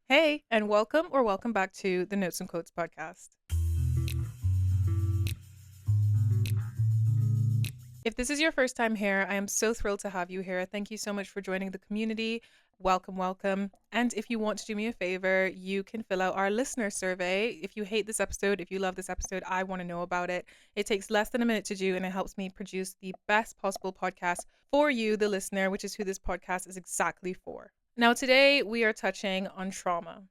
Hey, and welcome back to the Notes and Quotes podcast. If this is your first time here, I am so thrilled to have you here. Thank you so much for joining the community. Welcome. And if you want to do me a favor, you can fill out our listener survey. If you hate this episode, if you love this episode, I want to know about it. It takes less than a minute to do, and it helps me produce the best possible podcast for you, the listener, which is who this podcast is exactly for. Now, today we are touching on trauma.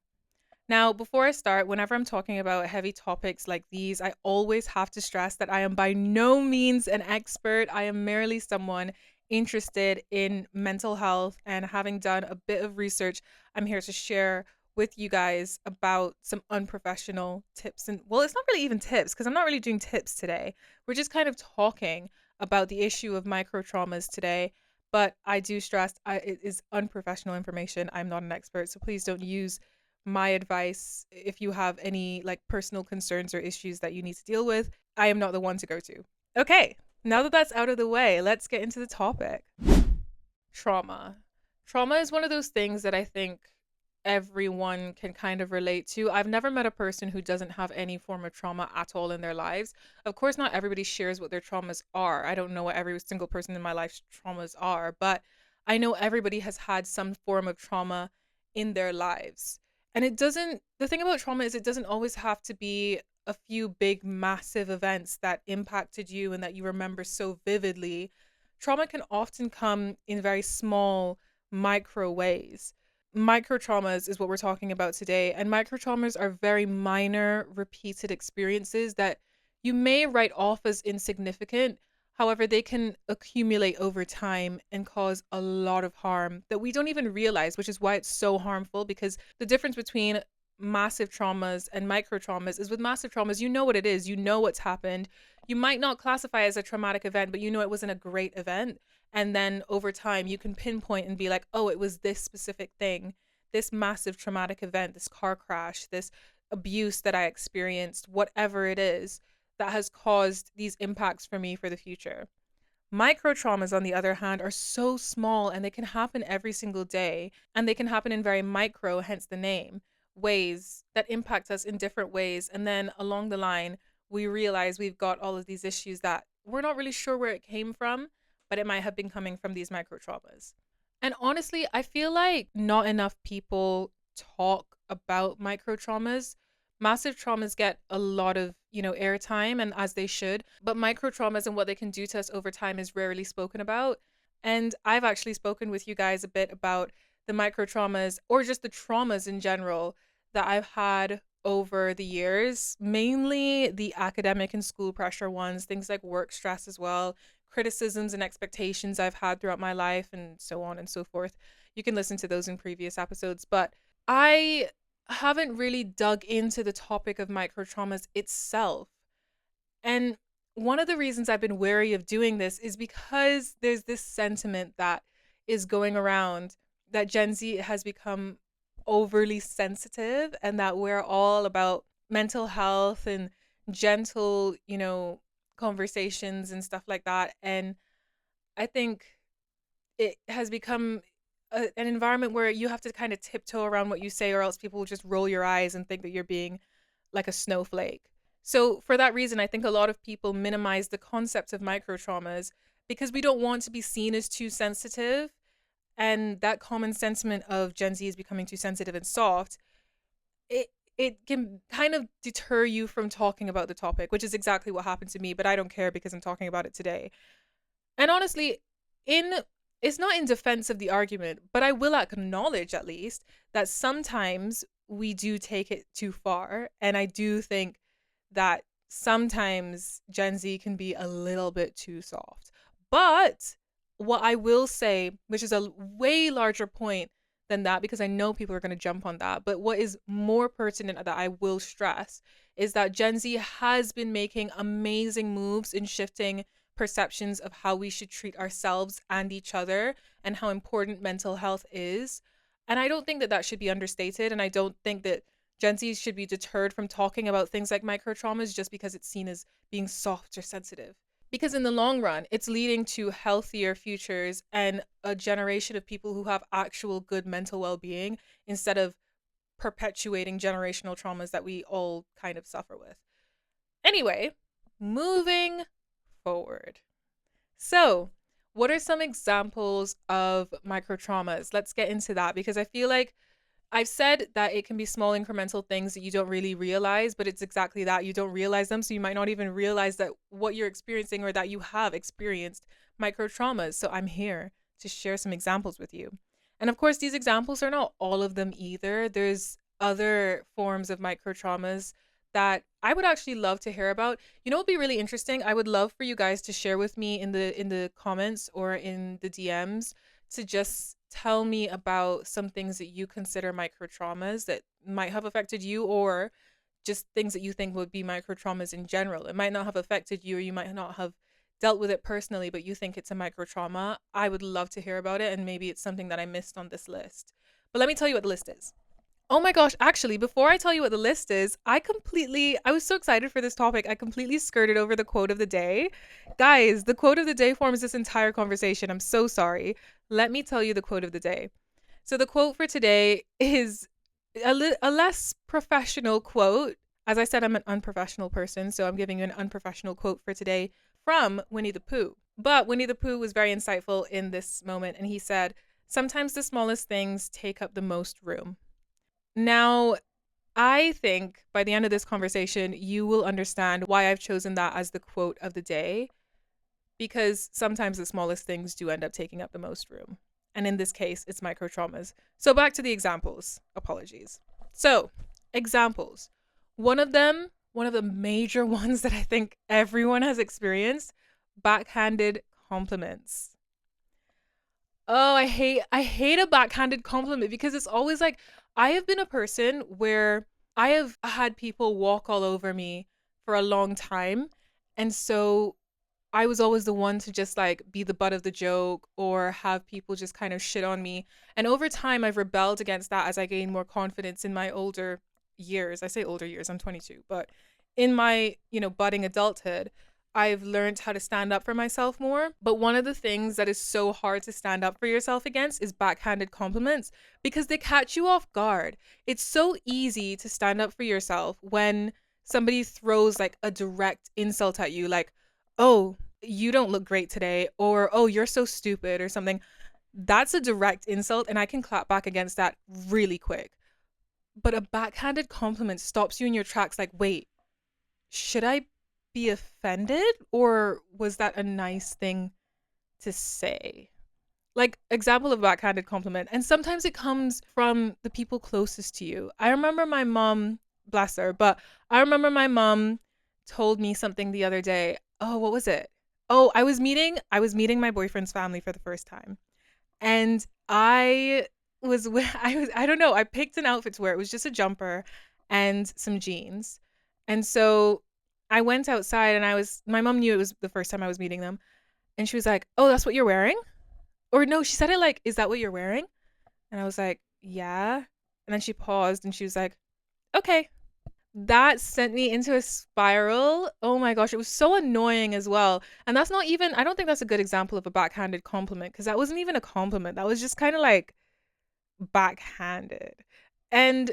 Now, before I start, whenever I'm talking about heavy topics like these, I always have to stress that I am by no means an expert. I am merely someone interested in mental health, and having done a bit of research, I'm here to share with you guys about some unprofessional tips. And well, it's not really even tips because I'm not really doing tips today. We're just kind of talking about the issue of micro traumas today. But I do stress it is unprofessional information. I'm not an expert, so please don't use my advice if you have any like personal concerns or issues that you need to deal with. I am not the one to go to. Okay, now that that's out of the way, let's get into the topic. Trauma. Trauma is one of those things that I think everyone can kind of relate to. I've never met a person who doesn't have any form of trauma at all in their lives. Of course, not everybody shares what their traumas are. I don't know what every single person in my life's traumas are, but I know everybody has had some form of trauma in their lives. And the thing about trauma is it doesn't always have to be a few big, massive events that impacted you and that you remember so vividly. Trauma can often come in very small, micro ways. Micro traumas is what we're talking about today. And micro traumas are very minor, repeated experiences that you may write off as insignificant. However, they can accumulate over time and cause a lot of harm that we don't even realize, which is why it's so harmful. Because the difference between massive traumas and micro traumas is with massive traumas, you know what it is, you know what's happened. You might not classify as a traumatic event, but you know it wasn't a great event. And then over time, you can pinpoint and be like, oh, it was this specific thing, this massive traumatic event, this car crash, this abuse that I experienced, whatever it is that has caused these impacts for me for the future. Micro traumas, on the other hand, are so small and they can happen every single day, and they can happen in very micro, hence the name, ways that impact us in different ways. And then along the line, we realize we've got all of these issues that we're not really sure where it came from, but it might have been coming from these micro traumas. And honestly, I feel like not enough people talk about micro traumas. Massive traumas get a lot of, airtime, and as they should, but micro traumas and what they can do to us over time is rarely spoken about. And I've actually spoken with you guys a bit about the micro traumas or just the traumas in general that I've had over the years, mainly the academic and school pressure ones, things like work stress as well, criticisms and expectations I've had throughout my life, and so on and so forth. You can listen to those in previous episodes, but I haven't really dug into the topic of micro traumas itself. And one of the reasons I've been wary of doing this is because there's this sentiment that is going around that Gen Z has become overly sensitive and that we're all about mental health and gentle, conversations and stuff like that. And I think it has become an environment where you have to kind of tiptoe around what you say, or else people will just roll your eyes and think that you're being like a snowflake. So, for that reason, I think a lot of people minimize the concept of micro traumas because we don't want to be seen as too sensitive. And that common sentiment of Gen Z is becoming too sensitive and soft, it can kind of deter you from talking about the topic, which is exactly what happened to me, but I don't care because I'm talking about it today. And honestly, in it's not in defense of the argument, but I will acknowledge at least that sometimes we do take it too far. And I do think that sometimes Gen Z can be a little bit too soft. But what I will say, which is a way larger point than that, because I know people are going to jump on that, but what is more pertinent that I will stress is that Gen Z has been making amazing moves in shifting perceptions of how we should treat ourselves and each other and how important mental health is. And I don't think that that should be understated. And I don't think that Gen Z should be deterred from talking about things like micro traumas just because it's seen as being soft or sensitive. Because in the long run, it's leading to healthier futures and a generation of people who have actual good mental well being instead of perpetuating generational traumas that we all kind of suffer with. Anyway, moving forward. So, what are some examples of micro traumas? Let's get into that because I feel like I've said that it can be small incremental things that you don't really realize, but it's exactly that. You don't realize them. So you might not even realize that what you're experiencing or that you have experienced micro traumas. So I'm here to share some examples with you. And of course, these examples are not all of them either. There's other forms of micro traumas that I would actually love to hear about. You know what would be really interesting? I would love for you guys to share with me in the comments or in the DMs to just tell me about some things that you consider micro traumas that might have affected you, or just things that you think would be micro traumas in general. It might not have affected you, or you might not have dealt with it personally, but you think it's a micro trauma. I would love to hear about it, and maybe it's something that I missed on this list. But let me tell you what the list is. Oh my gosh, actually, before I tell you what the list is, I was so excited for this topic. I completely skirted over the quote of the day. Guys, the quote of the day forms this entire conversation. I'm so sorry. Let me tell you the quote of the day. So the quote for today is a less professional quote. As I said, I'm an unprofessional person, so I'm giving you an unprofessional quote for today from Winnie the Pooh. But Winnie the Pooh was very insightful in this moment, and he said, "Sometimes the smallest things take up the most room." Now, I think by the end of this conversation, you will understand why I've chosen that as the quote of the day, because sometimes the smallest things do end up taking up the most room. And in this case, it's micro traumas. So back to the examples. Apologies. So, examples. One of the major ones that I think everyone has experienced, backhanded compliments. Oh, I hate a backhanded compliment because it's always like I have been a person where I have had people walk all over me for a long time. And so I was always the one to just like be the butt of the joke or have people just kind of shit on me. And over time, I've rebelled against that as I gain more confidence in my older years. I say older years, I'm 22, but in my, budding adulthood, I've learned how to stand up for myself more. But one of the things that is so hard to stand up for yourself against is backhanded compliments because they catch you off guard. It's so easy to stand up for yourself when somebody throws like a direct insult at you, like, "Oh, you don't look great today," or "Oh, you're so stupid," or something. That's a direct insult, and I can clap back against that really quick. But a backhanded compliment stops you in your tracks, like, wait, should I be offended? Or was that a nice thing to say? Like, example of backhanded compliment. And sometimes it comes from the people closest to you. I remember my mom, bless her, but I remember my mom told me something the other day. Oh, what was it? Oh, I was meeting my boyfriend's family for the first time. And I don't know, I picked an outfit to wear. It was just a jumper and some jeans. And so I went outside and my mom knew it was the first time I was meeting them. And she was like, "Oh, that's what you're wearing?" Or no, she said it like, "Is that what you're wearing?" And I was like, "Yeah." And then she paused and she was like, "Okay." That sent me into a spiral. Oh my gosh, it was so annoying as well. And that's not even, I don't think that's a good example of a backhanded compliment because that wasn't even a compliment. That was just kind of like backhanded. And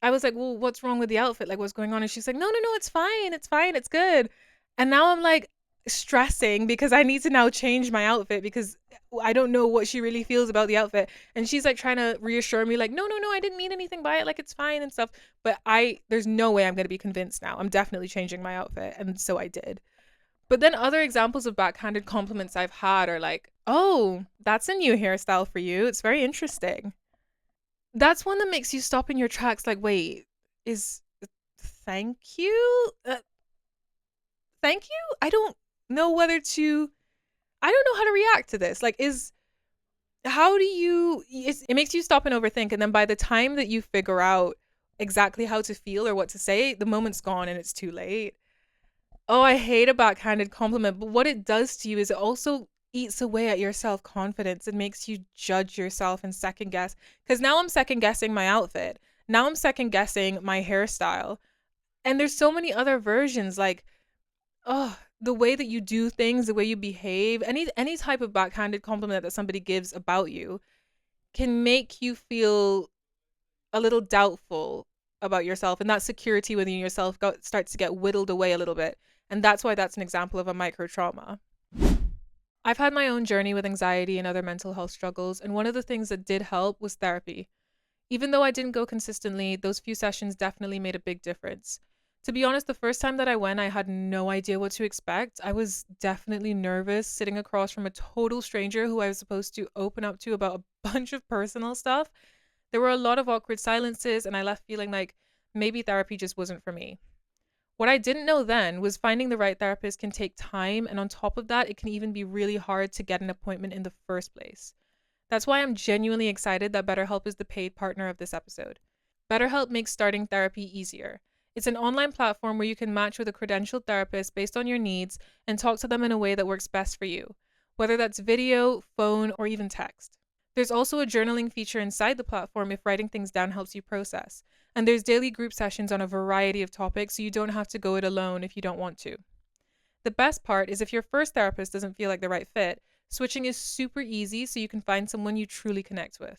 I was like, "Well, what's wrong with the outfit? Like, what's going on?" And she's like, "No, no, no, it's fine. It's fine. It's good." And now I'm like stressing because I need to now change my outfit because I don't know what she really feels about the outfit. And she's like trying to reassure me, like, "No, no, no, I didn't mean anything by it. Like, it's fine and stuff." But there's no way I'm going to be convinced now. I'm definitely changing my outfit. And so I did. But then other examples of backhanded compliments I've had are like, "Oh, that's a new hairstyle for you. It's very interesting." That's one that makes you stop in your tracks like, "Wait, is thank you? Thank you?" I don't know I don't know how to react to this. Like, how do you, it makes you stop and overthink. And then by the time that you figure out exactly how to feel or what to say, the moment's gone and it's too late. Oh, I hate a backhanded compliment. But what it does to you is it also eats away at your self-confidence. It makes you judge yourself and second guess. Because now I'm second guessing my outfit. Now I'm second guessing my hairstyle. And there's so many other versions, like, oh, the way that you do things, the way you behave, any type of backhanded compliment that somebody gives about you can make you feel a little doubtful about yourself, and that security within yourself starts to get whittled away a little bit. And that's why that's an example of a micro trauma. I've had my own journey with anxiety and other mental health struggles, and one of the things that did help was therapy. Even though I didn't go consistently, those few sessions definitely made a big difference. To be honest, the first time that I went, I had no idea what to expect. I was definitely nervous sitting across from a total stranger who I was supposed to open up to about a bunch of personal stuff. There were a lot of awkward silences, and I left feeling like maybe therapy just wasn't for me. What I didn't know then was finding the right therapist can take time, and on top of that, it can even be really hard to get an appointment in the first place. That's why I'm genuinely excited that BetterHelp is the paid partner of this episode. BetterHelp makes starting therapy easier. It's an online platform where you can match with a credentialed therapist based on your needs and talk to them in a way that works best for you, whether that's video, phone, or even text. There's also a journaling feature inside the platform if writing things down helps you process. And there's daily group sessions on a variety of topics, so you don't have to go it alone if you don't want to. The best part is if your first therapist doesn't feel like the right fit, switching is super easy so you can find someone you truly connect with.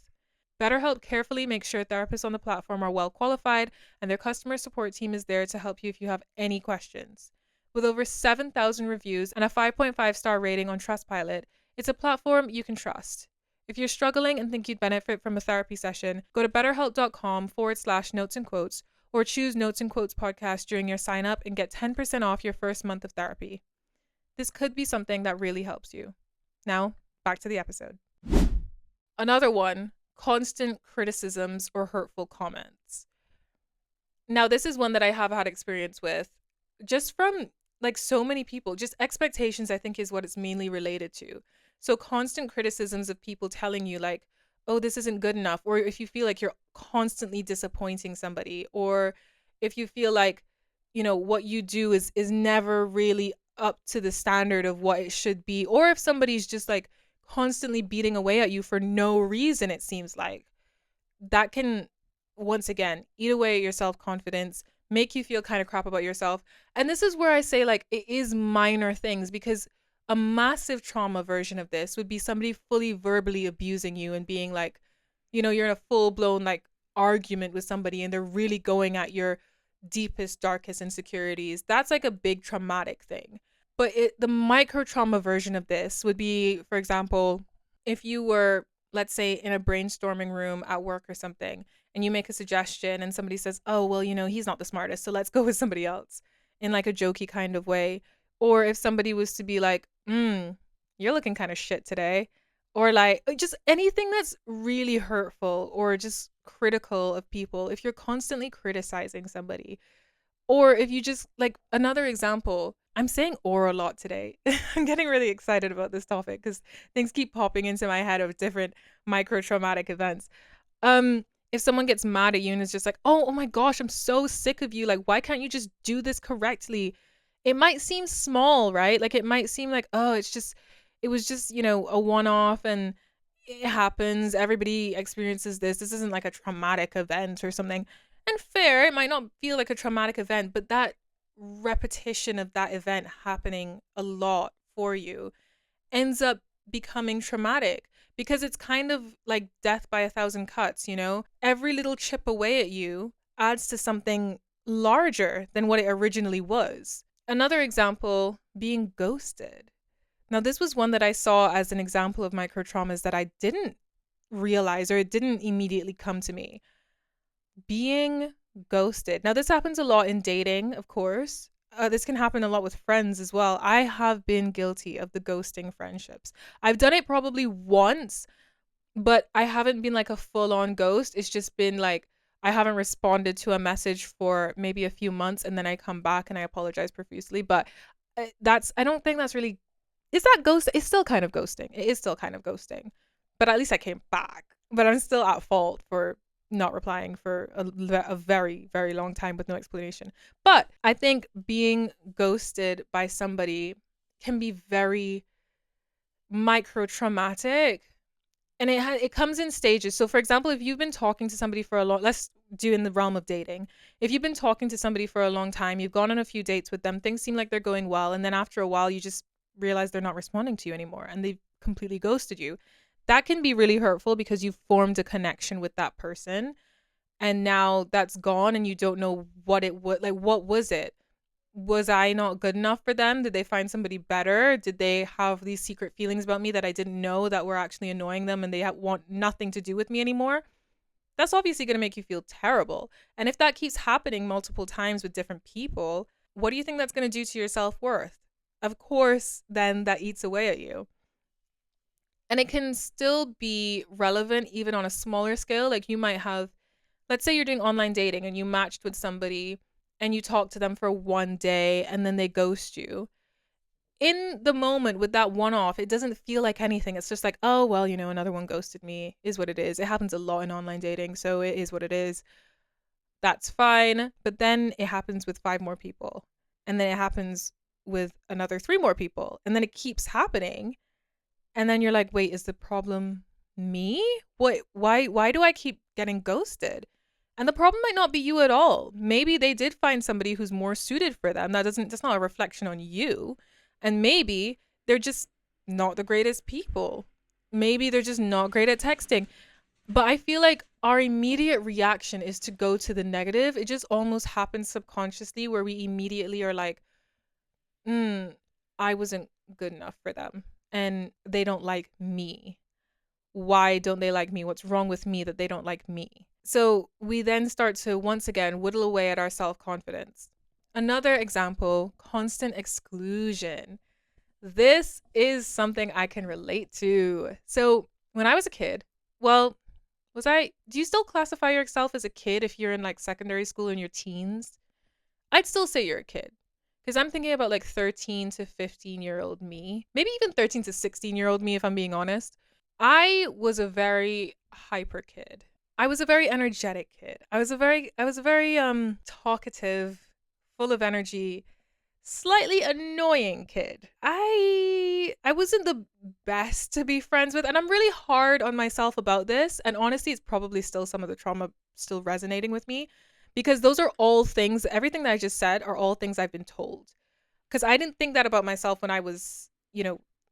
BetterHelp carefully makes sure therapists on the platform are well qualified, and their customer support team is there to help you if you have any questions. With over 7,000 reviews and a 5.5-star rating on Trustpilot, it's a platform you can trust. If you're struggling and think you'd benefit from a therapy session, go to betterhelp.com/notes and quotes, or choose Notes and Quotes podcast during your sign up and get 10% off your first month of therapy. This could be something that really helps you. Now, back to the episode. Another one, constant criticisms or hurtful comments. Now, this is one that I have had experience with just from like so many people. Just expectations, I think, is what it's mainly related to. So constant criticisms of people telling you like, oh, this isn't good enough. Or if you feel like you're constantly disappointing somebody, or if you feel like, what you do is never really up to the standard of what it should be. Or if somebody's just like constantly beating away at you for no reason, it seems like that can, once again, eat away at your self-confidence, make you feel kind of crap about yourself. And this is where I say like it is minor things, because a massive trauma version of this would be somebody fully verbally abusing you and being like, you're in a full-blown like argument with somebody and they're really going at your deepest, darkest insecurities. That's like a big traumatic thing. But the micro trauma version of this would be, for example, if you were, let's say, in a brainstorming room at work or something, and you make a suggestion and somebody says, oh, well, he's not the smartest, so let's go with somebody else, in like a jokey kind of way. Or if somebody was to be like, you're looking kind of shit today. Or like just anything that's really hurtful or just critical of people. If you're constantly criticizing somebody, or if you just like, another example, I'm saying or a lot today. I'm getting really excited about this topic because things keep popping into my head of different micro traumatic events. If someone gets mad at you and is just like, oh my gosh, I'm so sick of you. Like, why can't you just do this correctly? It might seem small, right? Like it might seem like, oh, it was just, a one-off and it happens. Everybody experiences this. This isn't like a traumatic event or something. And fair, it might not feel like a traumatic event, but that repetition of that event happening a lot for you ends up becoming traumatic, because it's kind of like death by a thousand cuts, Every little chip away at you adds to something larger than what it originally was. Another example, being ghosted. Now, this was one that I saw as an example of micro traumas that I didn't realize, or it didn't immediately come to me. Being ghosted. Now, this happens a lot in dating, of course. This can happen a lot with friends as well. I have been guilty of the ghosting friendships. I've done it probably once, but I haven't been like a full-on ghost. It's just been like I haven't responded to a message for maybe a few months, and then I come back and I apologize profusely. But I don't think that's really, is that ghost? It's still kind of ghosting. It is still kind of ghosting. But at least I came back. But I'm still at fault for not replying for a very, very long time with no explanation. But I think being ghosted by somebody can be very micro traumatic, and it comes in stages. So for example, if you've been talking to somebody for a long, let's do in the realm of dating. If you've been talking to somebody for a long time, you've gone on a few dates with them, things seem like they're going well, and then after a while you just realize they're not responding to you anymore and they've completely ghosted you. That can be really hurtful because you've formed a connection with that person, and now that's gone and you don't know what it was. Like, what was it? Was I not good enough for them? Did they find somebody better? Did they have these secret feelings about me that I didn't know that were actually annoying them, and they want nothing to do with me anymore? That's obviously going to make you feel terrible. And if that keeps happening multiple times with different people, what do you think that's going to do to your self-worth? Of course, then that eats away at you. And it can still be relevant even on a smaller scale. Like, you might have, let's say you're doing online dating and you matched with somebody and you talk to them for one day and then they ghost you. In the moment with that one off, it doesn't feel like anything. It's just like, oh, well, another one ghosted me, is what it is. It happens a lot in online dating, so it is what it is. That's fine. But then it happens with 5 more people. And then it happens with another 3 more people. And then it keeps happening. And then you're like, wait, is the problem me? Why do I keep getting ghosted? And the problem might not be you at all. Maybe they did find somebody who's more suited for them. That's not a reflection on you. And maybe they're just not the greatest people. Maybe they're just not great at texting. But I feel like our immediate reaction is to go to the negative. It just almost happens subconsciously, where we immediately are like, I wasn't good enough for them and they don't like me. Why don't they like me? What's wrong with me that they don't like me? So we then start to once again whittle away at our self-confidence. Another example, constant exclusion. This is something I can relate to. So when I was a kid, well, do you still classify yourself as a kid if you're in like secondary school in your teens? I'd still say you're a kid. Because I'm thinking about like 13 to 15-year-old me, maybe even 13 to 16-year-old me, if I'm being honest. I was a very hyper kid. I was a very energetic kid. I was a very talkative, full of energy, slightly annoying kid. I wasn't the best to be friends with, and I'm really hard on myself about this. And honestly, it's probably still some of the trauma still resonating with me, because those are all things, everything that I just said are all things I've been told. Because I didn't think that about myself when I was,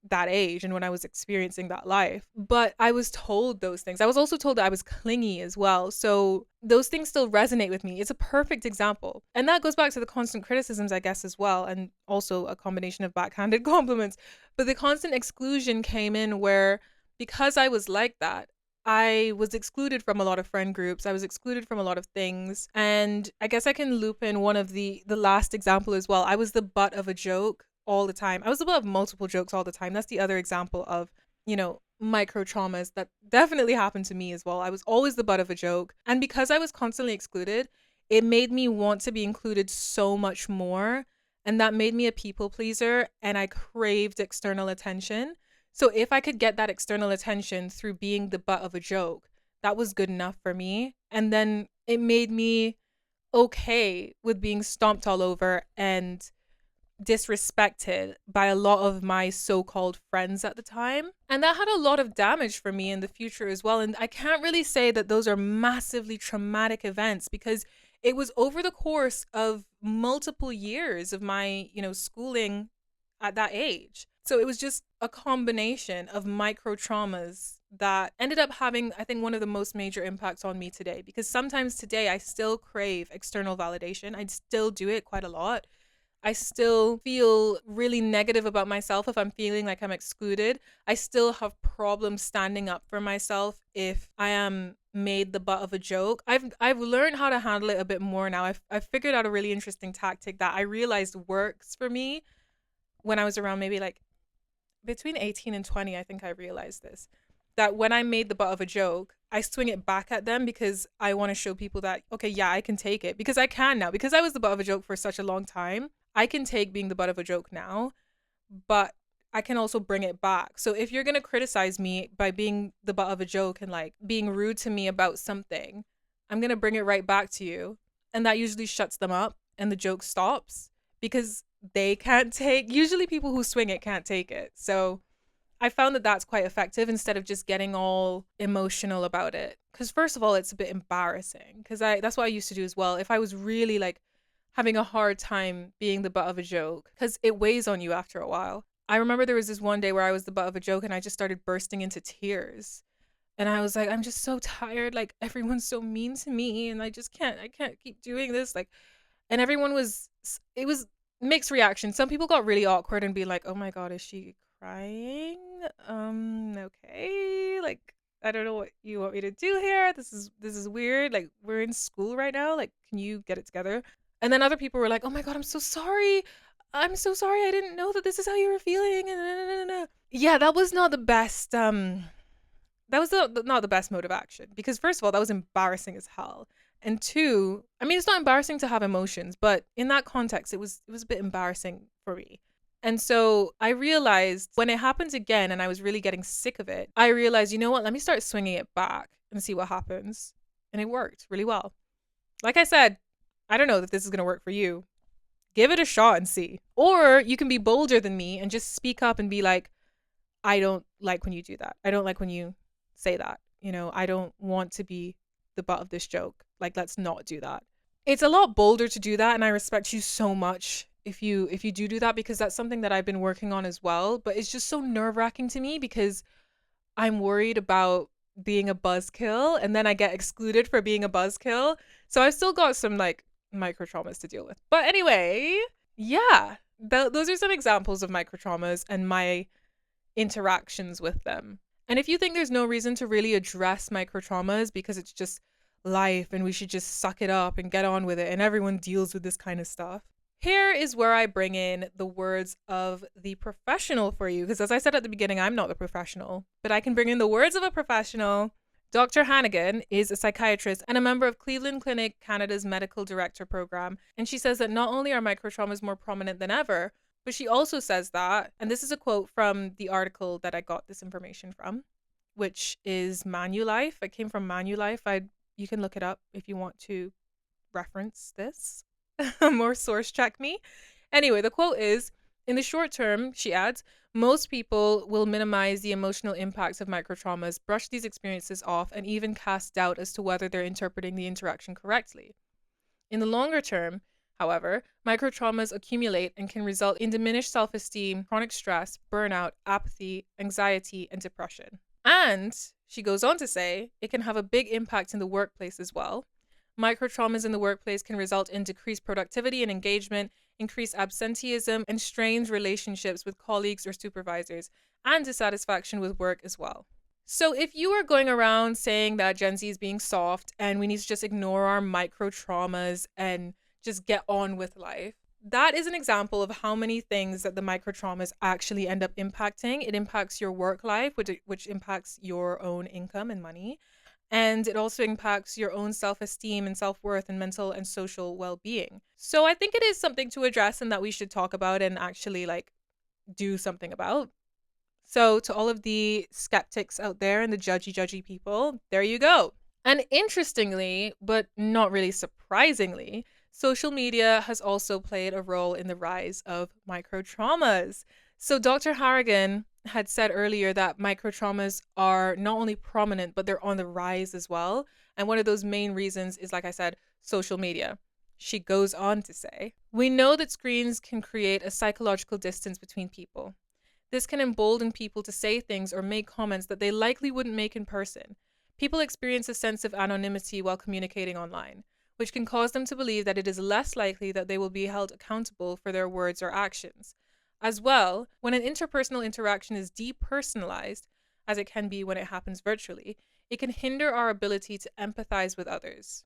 that age and when I was experiencing that life. But I was told those things. I was also told that I was clingy as well. So those things still resonate with me. It's a perfect example. And that goes back to the constant criticisms, I guess, as well. And also a combination of backhanded compliments. But the constant exclusion came in where, because I was like that, I was excluded from a lot of friend groups. I was excluded from a lot of things. And I guess I can loop in one of the last example as well. I was the butt of a joke all the time. I was the butt of multiple jokes all the time. That's the other example of, micro traumas that definitely happened to me as well. I was always the butt of a joke. And because I was constantly excluded, it made me want to be included so much more. And that made me a people pleaser, and I craved external attention. So if I could get that external attention through being the butt of a joke, that was good enough for me. And then it made me okay with being stomped all over and disrespected by a lot of my so-called friends at the time. And that had a lot of damage for me in the future as well. And I can't really say that those are massively traumatic events, because it was over the course of multiple years of my, schooling at that age. So it was just a combination of micro traumas that ended up having, I think, one of the most major impacts on me today. Because sometimes today I still crave external validation. I still do it quite a lot. I still feel really negative about myself if I'm feeling like I'm excluded. I still have problems standing up for myself if I am made the butt of a joke. I've learned how to handle it a bit more now. I've figured out a really interesting tactic that I realized works for me when I was around maybe like between 18 and 20. I think I realized this, that when I made the butt of a joke, I swing it back at them, because I want to show people that, okay, yeah, I can take it, because I can now, because I was the butt of a joke for such a long time. I can take being the butt of a joke now, but I can also bring it back. So if you're going to criticize me by being the butt of a joke and like being rude to me about something, I'm going to bring it right back to you. And that usually shuts them up and the joke stops, because they can't take, usually people who swing it can't take it. So I found that that's quite effective, instead of just getting all emotional about it. Because first of all, it's a bit embarrassing, because that's what I used to do as well. If I was really like having a hard time being the butt of a joke, because it weighs on you after a while. I remember there was this one day where I was the butt of a joke and I just started bursting into tears. And I was like, I'm just so tired. Like everyone's so mean to me and I can't keep doing this. Like, and everyone was, it was mixed reaction. Some people got really awkward and be like, oh my God, is she crying? Okay. Like, I don't know what you want me to do here. This is weird. Like, we're in school right now. Like, can you get it together? And then other people were like, oh my God, I'm so sorry. I'm so sorry. I didn't know that this is how you were feeling. And yeah, that was not the best. That was not the best mode of action because first of all, that was embarrassing as hell, and two, I mean, it's not embarrassing to have emotions, but in that context, it was a bit embarrassing for me. And so I realized when it happened again, and I was really getting sick of it, I realized, you know what? Let me start swinging it back and see what happens, and it worked really well. Like I said, I don't know that this is gonna work for you. Give it a shot and see. Or you can be bolder than me and just speak up and be like, I don't like when you do that. I don't like when you say that. I don't want to be the butt of this joke. Like, let's not do that. It's a lot bolder to do that, and I respect you so much if you do that because that's something that I've been working on as well. But it's just so nerve-wracking to me because I'm worried about being a buzzkill and then I get excluded for being a buzzkill. So I've still got some like micro traumas to deal with. But anyway, yeah, those are some examples of micro traumas and my interactions with them. And if you think there's no reason to really address micro traumas because it's just life and we should just suck it up and get on with it and everyone deals with this kind of stuff, here is where I bring in the words of the professional for you. Because as I said at the beginning, I'm not the professional, but I can bring in the words of a professional. Dr. Hannigan is a psychiatrist and a member of Cleveland Clinic Canada's medical director program. And she says that not only are microtraumas more prominent than ever, but she also says that, and this is a quote from the article that I got this information from, which is Manulife. It came from Manulife. You can look it up if you want to reference this or source check me. Anyway, the quote is, in the short term, she adds, most people will minimize the emotional impacts of microtraumas, brush these experiences off, and even cast doubt as to whether they're interpreting the interaction correctly. In the longer term, however, microtraumas accumulate and can result in diminished self-esteem, chronic stress, burnout, apathy, anxiety, and depression. And she goes on to say, it can have a big impact in the workplace as well. Microtraumas in the workplace can result in decreased productivity and engagement, increased absenteeism, and strained relationships with colleagues or supervisors, and dissatisfaction with work as well. So if you are going around saying that Gen Z is being soft and we need to just ignore our micro traumas and just get on with life, that is an example of how many things that the micro traumas actually end up impacting. It impacts your work life, which impacts your own income and money. And it also impacts your own self-esteem and self-worth and mental and social well-being. So I think it is something to address and that we should talk about and actually like do something about. So to all of the skeptics out there and the judgy people, there you go. And interestingly, but not really surprisingly, social media has also played a role in the rise of microtraumas. So Dr. Harrigan had said earlier that microtraumas are not only prominent, but they're on the rise as well. And one of those main reasons is, like I said, social media. She goes on to say, we know that screens can create a psychological distance between people. This can embolden people to say things or make comments that they likely wouldn't make in person. People experience a sense of anonymity while communicating online, which can cause them to believe that it is less likely that they will be held accountable for their words or actions. As well, when an interpersonal interaction is depersonalized, as it can be when it happens virtually, it can hinder our ability to empathize with others.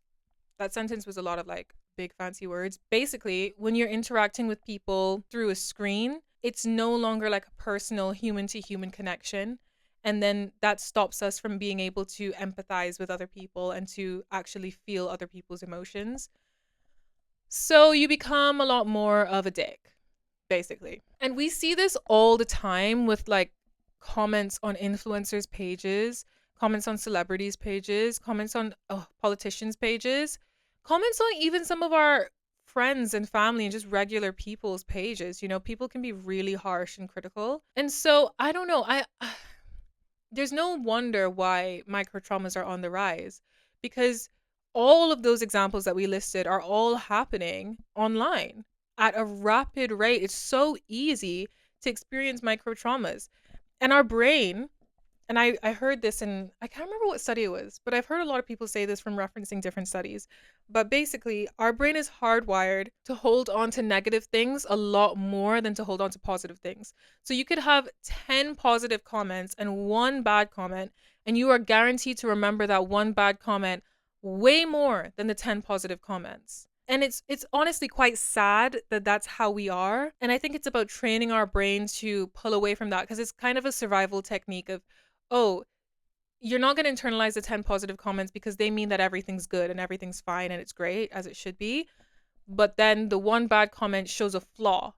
That sentence was a lot of like big fancy words. Basically, when you're interacting with people through a screen, it's no longer like a personal human to human connection. And then that stops us from being able to empathize with other people and to actually feel other people's emotions. So you become a lot more of a dick, basically. And we see this all the time with like comments on influencers' pages, comments on celebrities' pages, comments on politicians' pages, comments on even some of our friends and family and just regular people's pages. People can be really harsh and critical. And so I don't know, there's no wonder why micro traumas are on the rise, because all of those examples that we listed are all happening online at a rapid rate. It's so easy to experience micro traumas, and our brain And I heard this in, I can't remember what study it was, but I've heard a lot of people say this from referencing different studies. But basically, our brain is hardwired to hold on to negative things a lot more than to hold on to positive things. So you could have 10 positive comments and one bad comment, and you are guaranteed to remember that one bad comment way more than the 10 positive comments. And it's honestly quite sad that that's how we are. And I think it's about training our brain to pull away from that, because it's kind of a survival technique of, oh, you're not going to internalize the 10 positive comments because they mean that everything's good and everything's fine and it's great as it should be. But then the one bad comment shows a flaw,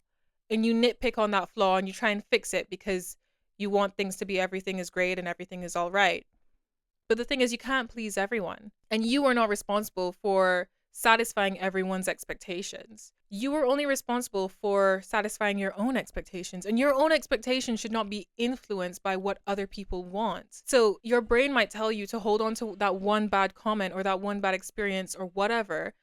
and you nitpick on that flaw and you try and fix it because you want things to be, everything is great and everything is all right. But the thing is, you can't please everyone, and you are not responsible for satisfying everyone's expectations. You are only responsible for satisfying your own expectations, and your own expectations should not be influenced by what other people want. So your brain might tell you to hold on to that one bad comment or that one bad experience or whatever,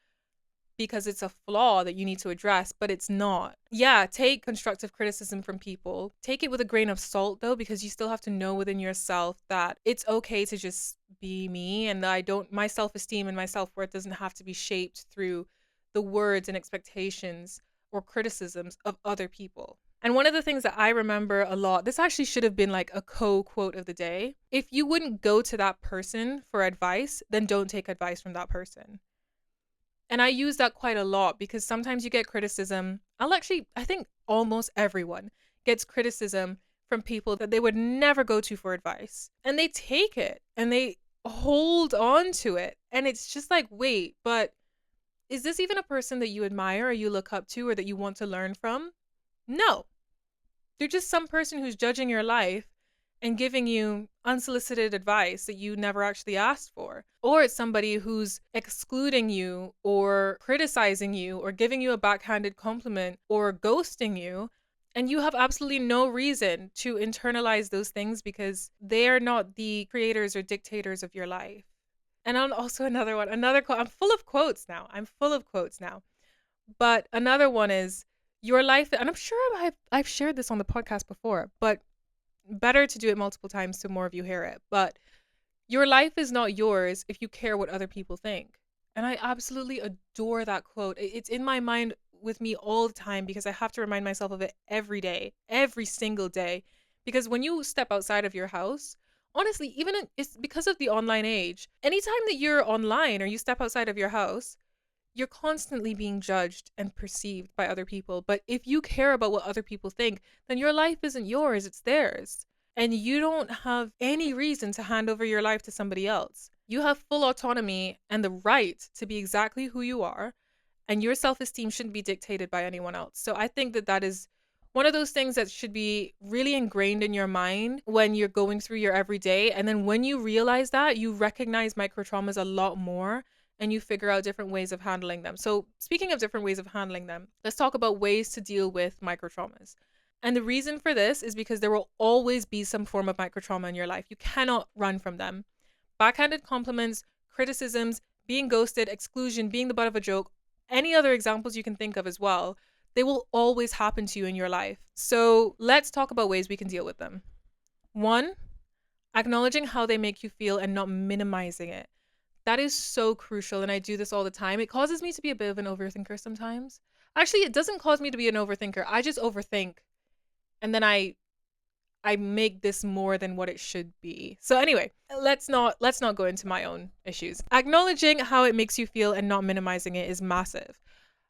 because it's a flaw that you need to address, but it's not. Yeah, take constructive criticism from people. Take it with a grain of salt though, because you still have to know within yourself that it's okay to just be me, and that my self-esteem and my self-worth doesn't have to be shaped through the words and expectations or criticisms of other people. And one of the things that I remember a lot, this actually should have been like a quote of the day. If you wouldn't go to that person for advice, then don't take advice from that person. And I use that quite a lot because sometimes you get criticism. I think almost everyone gets criticism from people that they would never go to for advice. And they take it and they hold on to it. And it's just like, wait, but is this even a person that you admire or you look up to or that you want to learn from? No. They're just some person who's judging your life and giving you unsolicited advice that you never actually asked for. Or it's somebody who's excluding you or criticizing you or giving you a backhanded compliment or ghosting you. And you have absolutely no reason to internalize those things because they are not the creators or dictators of your life. And also another one, another quote. I'm full of quotes now. But another one is, your life, and I'm sure I've shared this on the podcast before, but better to do it multiple times so more of you hear it. But your life is not yours if you care what other people think. And I absolutely adore that quote. It's in my mind with me all the time because I have to remind myself of it every day, every single day. Because when you step outside of your house, honestly, it's because of the online age. Anytime that you're online or you step outside of your house, you're constantly being judged and perceived by other people. But if you care about what other people think, then your life isn't yours, it's theirs. And you don't have any reason to hand over your life to somebody else. You have full autonomy and the right to be exactly who you are, and your self-esteem shouldn't be dictated by anyone else. So I think that that is one of those things that should be really ingrained in your mind when you're going through your everyday. And then when you realize that, you recognize micro traumas a lot more and you figure out different ways of handling them. So speaking of different ways of handling them, let's talk about ways to deal with micro traumas. And the reason for this is because there will always be some form of micro trauma in your life. You cannot run from them. Backhanded compliments, criticisms, being ghosted, exclusion, being the butt of a joke, any other examples you can think of as well, they will always happen to you in your life. So let's talk about ways we can deal with them. 1, acknowledging how they make you feel and not minimizing it. That is so crucial, and I do this all the time. It causes me to be a bit of an overthinker sometimes. Actually, it doesn't cause me to be an overthinker. I just overthink. And then I make this more than what it should be. So anyway, let's not go into my own issues. Acknowledging how it makes you feel and not minimizing it is massive.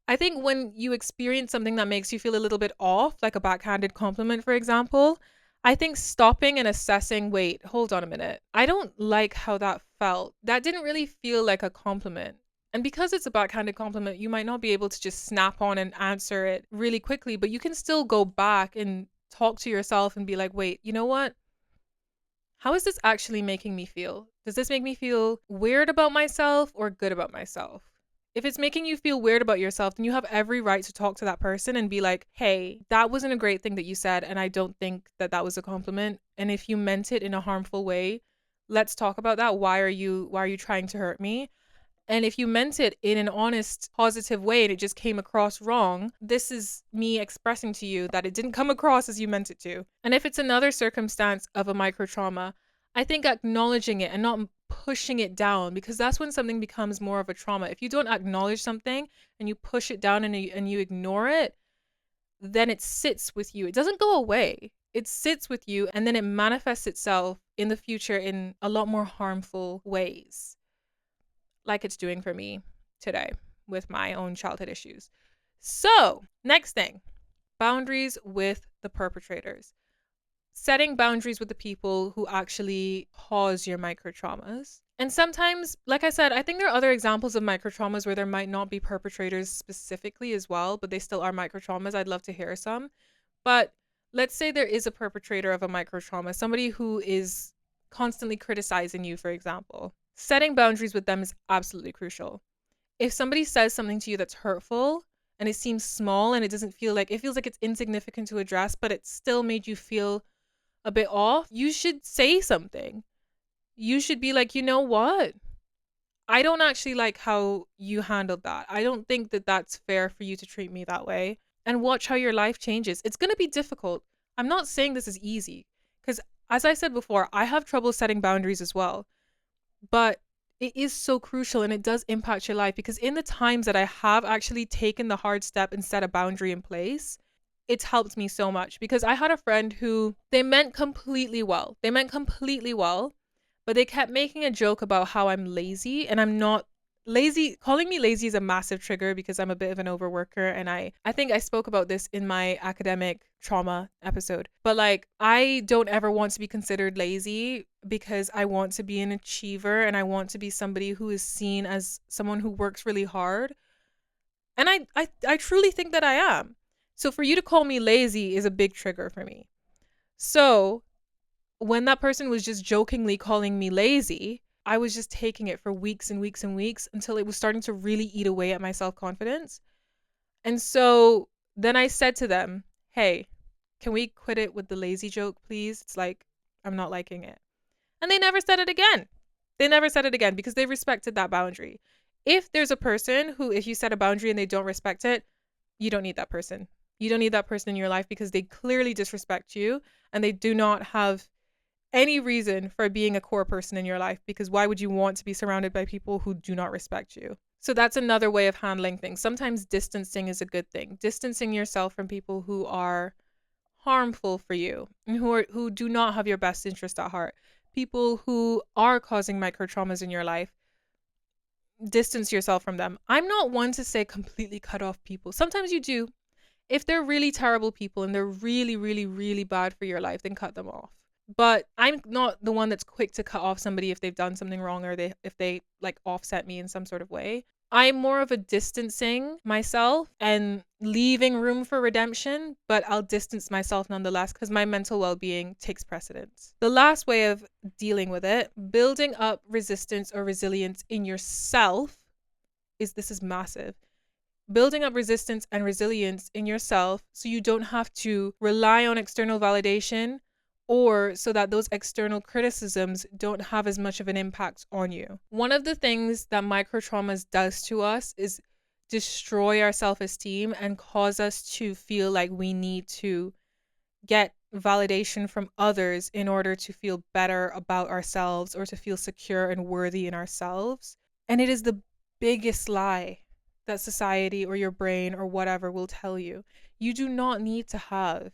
I think when you experience something that makes you feel a little bit off, like a backhanded compliment, for example, I think stopping and assessing, wait, hold on a minute. I don't like how that felt. That didn't really feel like a compliment. And because it's a backhanded compliment, you might not be able to just snap on and answer it really quickly, but you can still go back and talk to yourself and be like, wait, you know what? How is this actually making me feel? Does this make me feel weird about myself or good about myself? If it's making you feel weird about yourself, then you have every right to talk to that person and be like, hey, that wasn't a great thing that you said, and I don't think that that was a compliment. And if you meant it in a harmful way, let's talk about that. Why are you trying to hurt me? And if you meant it in an honest, positive way and it just came across wrong, this is me expressing to you that it didn't come across as you meant it to. And if it's another circumstance of a micro trauma, I think acknowledging it and not pushing it down, because that's when something becomes more of a trauma. If you don't acknowledge something and you push it down and you ignore it, then it sits with you. It doesn't go away. It sits with you and then it manifests itself in the future in a lot more harmful ways, like it's doing for me today with my own childhood issues. So, next thing, boundaries with the perpetrators. Setting boundaries with the people who actually cause your micro traumas. And sometimes, like I said, I think there are other examples of micro traumas where there might not be perpetrators specifically as well, but they still are micro traumas. I'd love to hear some. But let's say there is a perpetrator of a micro trauma, somebody who is constantly criticizing you, for example. Setting boundaries with them is absolutely crucial. If somebody says something to you that's hurtful and it seems small and it doesn't feel like, it feels like it's insignificant to address, but it still made you feel a bit off, you should say something. You should be like, you know what? I don't actually like how you handled that. I don't think that that's fair for you to treat me that way. And watch how your life changes. It's going to be difficult. I'm not saying this is easy because, as I said before, I have trouble setting boundaries as well. But it is so crucial and it does impact your life, because in the times that I have actually taken the hard step and set a boundary in place, it's helped me so much. Because I had a friend who, they meant completely well. They meant completely well, but they kept making a joke about how I'm lazy, and I'm not lazy. Calling me lazy is a massive trigger because I'm a bit of an overworker, and I think I spoke about this in my academic trauma episode. But like, I don't ever want to be considered lazy because I want to be an achiever and I want to be somebody who is seen as someone who works really hard. And I truly think that I am. So for you to call me lazy is a big trigger for me. So when that person was just jokingly calling me lazy, I was just taking it for weeks and weeks and weeks until it was starting to really eat away at my self-confidence. And so then I said to them, hey, can we quit it with the lazy joke, please? It's like, I'm not liking it. And they never said it again. They never said it again because they respected that boundary. If there's a person who, if you set a boundary and they don't respect it, you don't need that person. You don't need that person in your life because they clearly disrespect you and they do not have any reason for being a core person in your life, because why would you want to be surrounded by people who do not respect you? So that's another way of handling things. Sometimes distancing is a good thing. Distancing yourself from people who are harmful for you and who do not have your best interest at heart. People who are causing micro traumas in your life, distance yourself from them. I'm not one to say completely cut off people. Sometimes you do. If they're really terrible people and they're really, really, really bad for your life, then cut them off. But I'm not the one that's quick to cut off somebody if they've done something wrong or if they like offset me in some sort of way. I'm more of a distancing myself and leaving room for redemption, but I'll distance myself nonetheless because my mental well-being takes precedence. The last way of dealing with it, building up resistance or resilience in yourself, this is massive. Building up resistance and resilience in yourself so you don't have to rely on external validation, or so that those external criticisms don't have as much of an impact on you. One of the things that micro traumas does to us is destroy our self-esteem and cause us to feel like we need to get validation from others in order to feel better about ourselves or to feel secure and worthy in ourselves. And it is the biggest lie that society or your brain or whatever will tell you. You do not need to have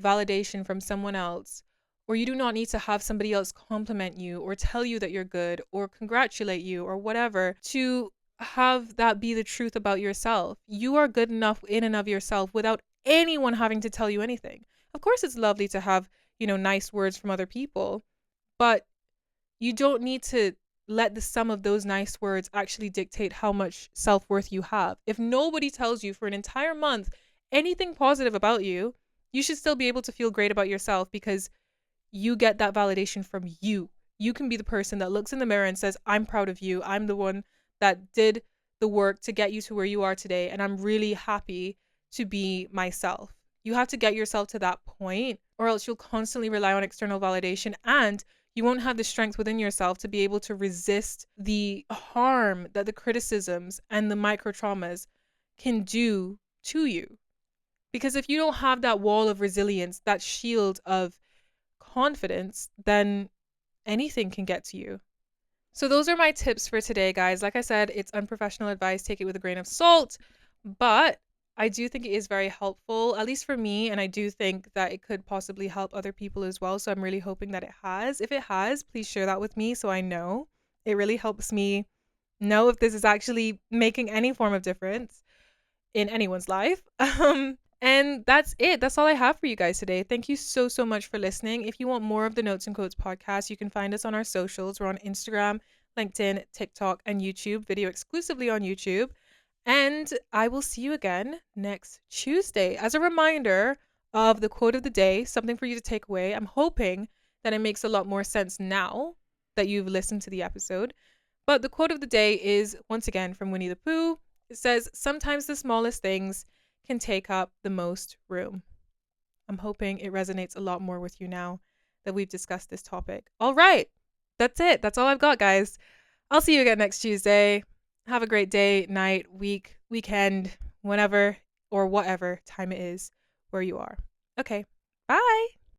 validation from someone else, or you do not need to have somebody else compliment you or tell you that you're good or congratulate you or whatever to have that be the truth about yourself. You are good enough in and of yourself without anyone having to tell you anything. Of course, it's lovely to have, nice words from other people, but you don't need to let the sum of those nice words actually dictate how much self-worth you have. If nobody tells you for an entire month anything positive about you, you should still be able to feel great about yourself because you get that validation from you. You can be the person that looks in the mirror and says, I'm proud of you. I'm the one that did the work to get you to where you are today. And I'm really happy to be myself. You have to get yourself to that point, or else you'll constantly rely on external validation and you won't have the strength within yourself to be able to resist the harm that the criticisms and the micro traumas can do to you. Because if you don't have that wall of resilience, that shield of confidence, then anything can get to you. So those are my tips for today, guys. Like I said, it's unprofessional advice. Take it with a grain of salt. But I do think it is very helpful, at least for me. And I do think that it could possibly help other people as well. So I'm really hoping that it has. If it has, please share that with me so I know. It really helps me know if this is actually making any form of difference in anyone's life. And that's it. That's all I have for you guys today. Thank you so, so much for listening. If you want more of the Notes and Quotes podcast, you can find us on our socials. We're on Instagram, LinkedIn, TikTok, and YouTube, video exclusively on YouTube. And I will see you again next Tuesday. As a reminder of the quote of the day, something for you to take away. I'm hoping that it makes a lot more sense now that you've listened to the episode. But the quote of the day is once again from Winnie the Pooh. It says, "Sometimes the smallest things can take up the most room." I'm hoping it resonates a lot more with you now that we've discussed this topic. All right. That's it. That's all I've got, guys. I'll see you again next Tuesday. Have a great day, night, week, weekend, whenever or whatever time it is where you are. Okay. Bye.